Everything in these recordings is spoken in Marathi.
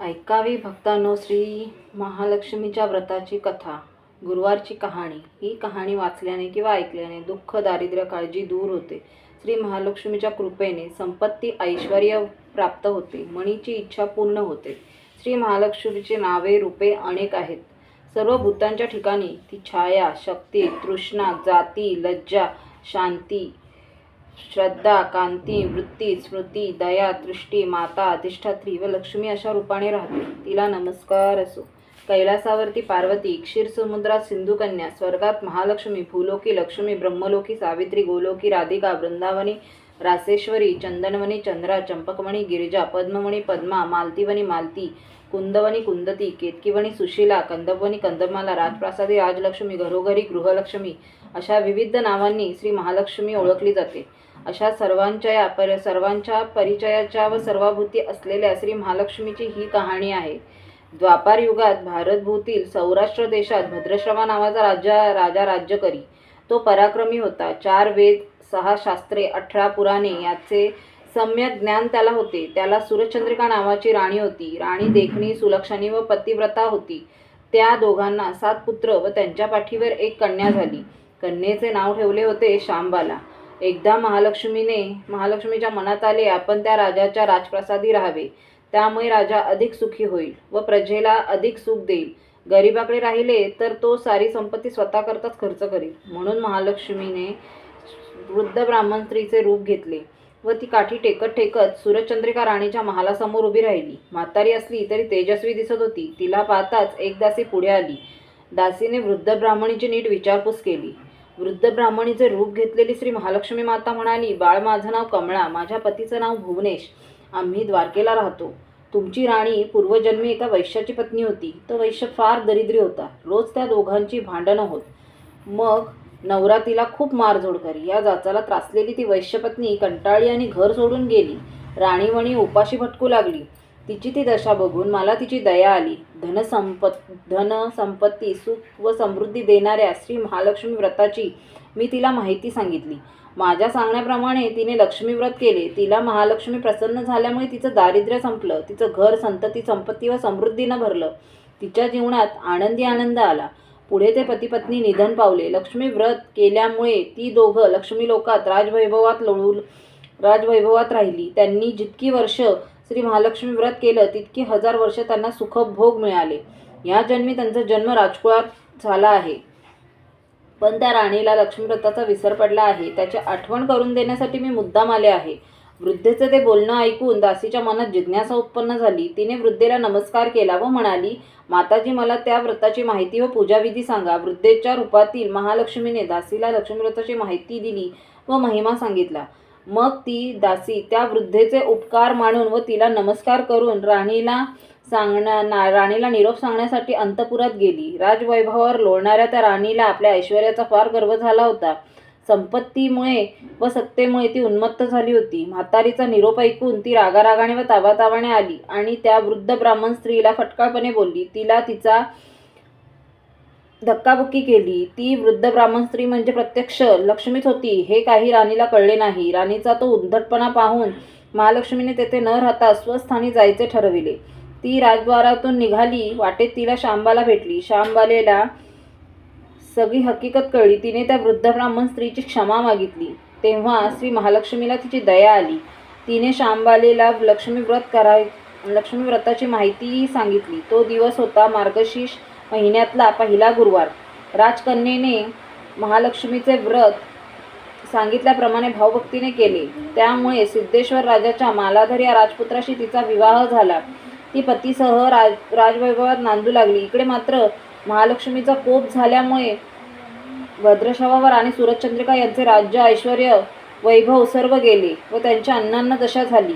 ऐकावी भक्तांनो श्री महालक्ष्मीच्या व्रताची कथा. गुरुवारची कहाणी. ही कहाणी वाचल्याने किंवा ऐकल्याने दुःख, दारिद्र्य, काळजी दूर होते. श्री महालक्ष्मीच्या कृपेने संपत्ती, ऐश्वर्य प्राप्त होते. मनीची इच्छा पूर्ण होते. श्री महालक्ष्मीची नावे, रूपे अनेक आहेत. सर्व भूतांच्या ठिकाणी ती छाया, शक्ती, तृष्णा, जाती, लज्जा, शांती, श्रद्धा, कांती, वृत्ती, स्मृती, दया, दृष्टी, माता, अधिष्ठात्री व लक्ष्मी अशा रूपाने राहते. तिला नमस्कार असो. कैलासावरती पार्वती, क्षीरसमुद्रात सिंधुकन्या, स्वर्गात महालक्ष्मी, भूलोकी लक्ष्मी, ब्रह्मलोकी सावित्री, गोलोकी राधिका, वृंदावनी रासेश्वरी, चंदनवनी चंद्रा, चंपकमणी गिरिजा, पद्ममणी पद्मा, मालतीवनी मालती, कुंदवनी कुंदती, केतकीवनी सुशीला, कंदवनी कंदमाला, राजप्रासादी राजलक्ष्मी, घरोघरी गृहलक्ष्मी अशा विविध नावांनी श्री महालक्ष्मी ओळखली जाते. अशा सर्वांच्या परिचयाच्या व सर्वाभूती असलेल्या श्री महालक्ष्मीची ही कहाणी आहे. द्वापार युगात भारतभूतील सौराष्ट्र देशात भद्रश्रवा नावाचा राजा राज्य करी. तो पराक्रमी होता. 4 वेद, 6 शास्त्रे, 18 पुराणे याचे सम्यक ज्ञान त्याला होते. त्याला सूरचंद्रिका नावाची राणी होती. राणी देखणी, सुलक्षणी व पतिव्रता होती. त्या दोघांना 7 पुत्र व त्यांच्या पाठीवर एक कन्या झाली. कन्येचे नाव ठेवले होते शांबाला. एकदा महालक्ष्मीच्या मनात आले आपण त्या राजाच्या राजप्रासादी राहावे. त्यामुळे राजा अधिक सुखी होईल व प्रजेला अधिक सुख देईल. गरिबाकडे राहिले तर तो सारी संपत्ती स्वतःकरताच खर्च करील. म्हणून महालक्ष्मीने वृद्ध ब्राह्मण स्त्रीचे रूप घेतले व ती काठी टेकत टेकत सूरचंद्रिका राणीच्या महालासमोर उभी राहिली. म्हातारी असली तरी तेजस्वी दिसत होती. तिला पाहताच एक दासी पुढे आली. दासीने वृद्ध ब्राह्मणीची नीट विचारपूस केली. वृद्ध ब्राह्मणीचे रूप घेतलेली श्री महालक्ष्मी माता म्हणाली, बाळ, माझं नाव कमळा, माझ्या पतीचं नाव भुवनेश. आम्ही द्वारकेला राहतो. तुमची राणी पूर्वजन्मी एका वैश्याची पत्नी होती. तो वैश्य फार दरिद्री होता. रोज त्या दोघांची भांडणं होत. मग नवरा तिला खूप मारझोड करी. या जाचाला त्रासलेली ती वैश्यपत्नी कंटाळली आणि घर सोडून गेली. राणीवणी उपाशी भटकू लागली. तिची ती दशा बघून मला तिची दया आली. धन संपत्ती, सुख व समृद्धी देणाऱ्या श्री महालक्ष्मी व्रताची मी तिला माहिती सांगितली. माझ्या सांगण्याप्रमाणे तिने लक्ष्मी व्रत केले. तिला महालक्ष्मी प्रसन्न झाल्यामुळे तिचं दारिद्र्य संपलं. तिचं घर, संतती, संपत्ती व समृद्धीनं भरलं. तिच्या जीवनात आनंद आला. पुढे ते पती-पत्नी निधन पावले. लक्ष्मी व्रत केल्यामुळे ती दोघं लक्ष्मी लोकात राजवैभवात राहिली. त्यांनी जितकी वर्ष श्री महालक्ष्मी व्रत केलं तितकी 1000 वर्ष त्यांना सुखभोग मिळाले. या जन्मी त्यांचा जन्म राजकुळात झाला आहे. पण त्या राणीला लक्ष्मी व्रताचा विसर पडला आहे. त्याची आठवण करून देण्यासाठी मी मुद्दाम आले आहे. वृद्धेचे ते बोलणं ऐकून दासीच्या मनात जिज्ञासा उत्पन्न झाली. तिने वृद्धेला नमस्कार केला व म्हणाली, माताजी, मला त्या व्रताची माहिती व पूजाविधी सांगा. वृद्धेच्या रूपातील महालक्ष्मीने दासीला लक्ष्मी व्रताची माहिती दिली व महिमा सांगितला. मग ती दासी त्या वृद्धेचे उपकार मानून व तिला नमस्कार करून राणीला निरोप सांगण्यासाठी अंतपुरात गेली. राजवैभवावर लोळणाऱ्या त्या राणीला आपल्या ऐश्वर्याचा फार गर्व झाला होता. संपत्तीमुळे व सत्तेमुळे ती उन्मत्त झाली होती. म्हातारीचा निरोप ऐकून ती रागारागाने व तावातावाने आली आणि त्या वृद्ध ब्राह्मण स्त्रीला फटकाळपणे बोलली. तिला तिचा धक्काबुक्की केली. ती वृद्ध ब्राह्मण स्त्री म्हणजे प्रत्यक्ष लक्ष्मीच होती हे काही राणीला कळले नाही. राणीचा तो उद्धटपणा पाहून महालक्ष्मीने तेथे न राहता स्वस्थानी जायचे ठरविले. ती राजद्वारातून निघाली. वाटेत तिला शांबाला भेटली. शांबालेला सगळी हकीकत कळली. तिने त्या वृद्ध ब्राह्मण स्त्रीची क्षमा मागितली. तेव्हा श्री महालक्ष्मीला तिची दया आली. तिने शांबालेला लक्ष्मी व्रताची माहिती सांगितली. तो दिवस होता मार्गशीर्ष महिन्यातला पहिला गुरुवार. राजकन्येने महालक्ष्मीचे व्रत सांगितल्याप्रमाणे भावभक्तीने केले. त्यामुळे सिद्धेश्वर राजाच्या मालाधर या राजपुत्राशी तिचा विवाह झाला. ती पतीसह राजवैभवात नांदू लागली. इकडे मात्र महालक्ष्मीचा कोप झाल्यामुळे भद्रश्रवावर आणि सूरचंद्रिका यांचे राज्य, ऐश्वर, वैभव सर्व गेले व त्यांच्या अण्णांना दशा झाली.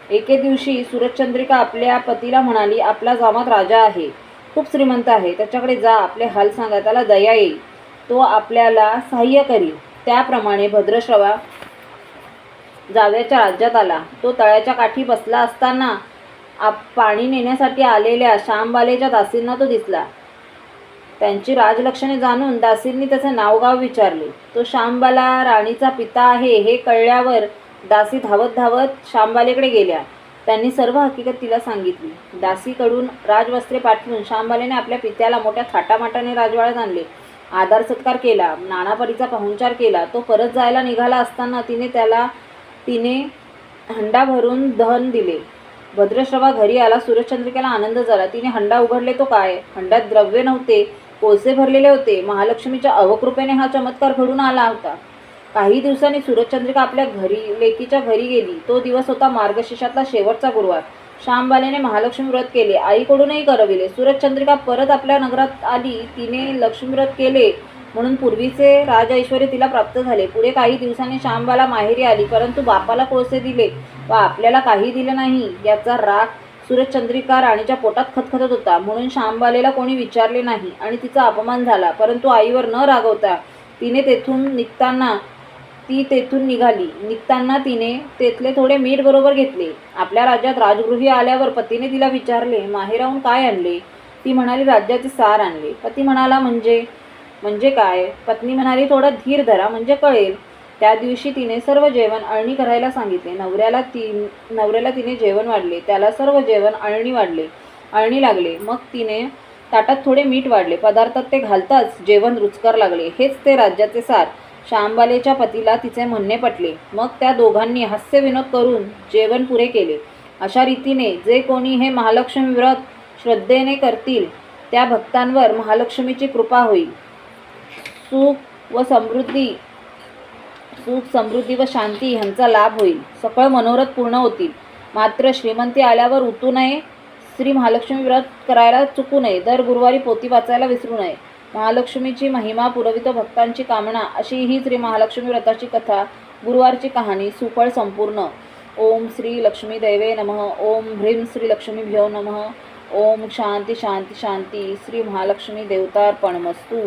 एके दिवशी सूरचंद्रिका आपल्या पतीला म्हणाली, आपला जामात राजा आहे, खूप श्रीमंत आहे. त्याच्याकडे जा, आपले हाल सांगा, त्याला दया येईल, तो आपल्याला सहाय्य करील. त्याप्रमाणे भद्रश्रवा जावयाच्या राज्यात आला. तो तळ्याच्या काठी बसला असताना पाणी नेण्यासाठी आलेल्या शांबालेच्या दासींना तो दिसला. त्यांची राजलक्षणे जाणून दासींनी त्याचे नावगाव विचारले. तो शांबाला राणीचा पिता आहे हे कळल्यावर दासी धावत धावत शांबालेकडे गेल्या. त्यांनी सर्व हकीकत तिला सांगितली. दासीकडून राजवस्त्रे पाठवून श्यामबालेने आपल्या पित्याला मोठ्या थाटामाटाने राजवाड्यात आणले. आदर सत्कार केला. नानापरीचा पाहुणचार केला. तो परत जायला निघाला असताना तिने हंडा भरून धन दिले. भद्रश्रवा घरी आला. सूरजचंद्रिकेला आनंद झाला. तिने हंडा उघडले तो काय, हंड्यात द्रव्य नव्हते, कोळसे भरलेले होते. महालक्ष्मीच्या अवकृपेने हा चमत्कार घडून आला होता. काही दिवसांनी सूरजचंद्रिका आपल्या लेकीच्या घरी गेली. तो दिवस होता मार्गशीर्षातला शेवटचा गुरुवार. श्यामबालेने महालक्ष्मी व्रत केले. आईकडूनही करविले. सूरजचंद्रिका परत आपल्या नगरात आली. तिने लक्ष्मी व्रत केले म्हणून पूर्वीचे राज ऐश्वर्य तिला प्राप्त झाले. पुढे काही दिवसांनी श्यामबाला माहेरी आली. परंतु बापाला कोळसे दिले व आपल्याला काही दिले नाही याचा राग सूरजचंद्रिका राणीच्या पोटात खतखतत होता. म्हणून श्यामबालेला कोणी विचारले नाही आणि तिचा अपमान झाला. परंतु आईवर न रागवता ती तेथून निघाली. निघताना तिने तेथले थोडे मीठ बरोबर घेतले. आपल्या राज्यात राजगृही आल्यावर पतीने तिला विचारले, माहेराहून काय आणले? ती म्हणाली, राज्याचे सार आणले. पती म्हणाला, म्हणजे काय? पत्नी म्हणाली, थोडा धीर धरा म्हणजे कळेल. त्या दिवशी तिने सर्व जेवण अळणी करायला सांगितले. नवऱ्याला तिने जेवण वाढले. त्याला सर्व जेवण अळणी लागले. मग तिने ताटात थोडे मीठ वाढले. पदार्थात ते घालताच जेवण रुचकर लागले. हेच ते राज्याचे सार. श्यामबालेच्या पतीला तिचे म्हणणे पटले. मग त्या दोघांनी हास्यविनोद करून जेवण पुरे केले. अशा रीतीने जे कोणी हे महालक्ष्मी व्रत श्रद्धेने करतील त्या भक्तांवर महालक्ष्मीची कृपा होईल. सुख समृद्धी व शांती ह्यांचा लाभ होईल. सकळ मनोरथ पूर्ण होतील. मात्र श्रीमंती आल्यावर उतू नये. श्री महालक्ष्मी व्रत करायला चुकू नये. दर गुरुवारी पोथी वाचायला विसरू नये. महालक्ष्मीची महिमा पुरवितो भक्तांची कामना. अशी ही श्री महालक्ष्मी व्रताची कथा, गुरुवारची कहाणी सुफळ संपूर्ण. ओम श्री लक्ष्मी दैवे नमः. ओम ह्रीं श्री लक्ष्मीभ्यो नमः. ओम शांती शांती शांती. श्री महालक्ष्मी देवतार्पणमस्तु.